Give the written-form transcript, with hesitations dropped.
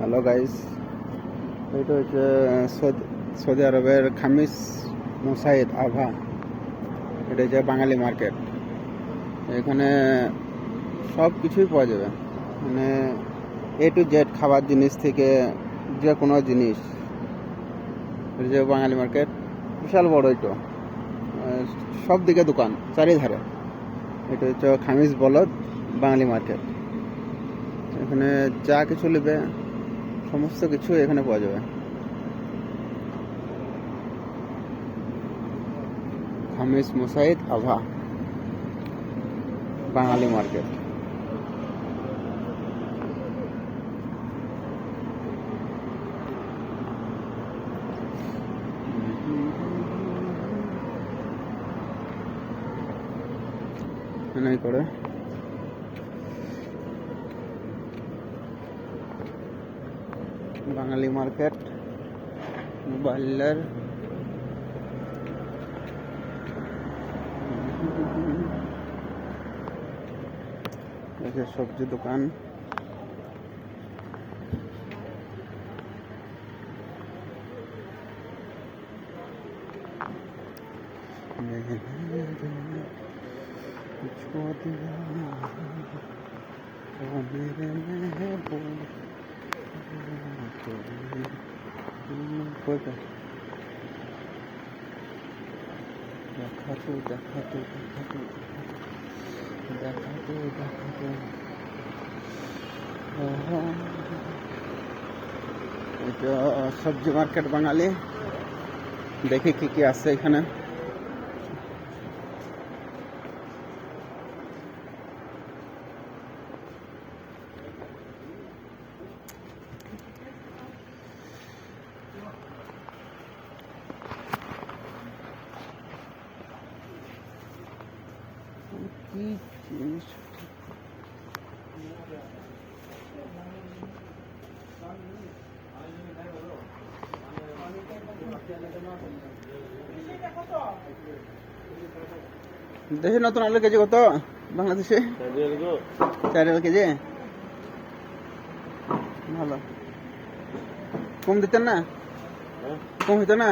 Hello guys, এটা হচ্ছে Saudi আরবের খামিস মুসাইদ আভা। এটা হচ্ছে বাঙালি মার্কেট। এখানে সব কিছুই পাওয়া যাবে, মানে এ টু জেড খাবার জিনিস থেকে যে কোনো জিনিস। এটা যে বাঙালি মার্কেট, বিশাল বড়। এটা সব দিকে দোকান, চারিধারে। এটা হচ্ছে খামিস বলদ বাঙালি মার্কেট। এখানে যা কিছু নেবে সমস্ত কিছু এখানে পাওয়া যাবে। খামিস মুসাইদ আভা বাঙালি মার্কেট। এখানেই করে বাঙালি মার্কেট মোবাইলের সবজি দোকান। এটা সবজি মার্কেট বাঙালি। দেখি কি কি আছে এখানে। কি জিনিস দেশে নতুন আলু কেজি কত বাংলাদেশে? 4 কেজি। ভালো, কম দিতেন না? কম হইতো না?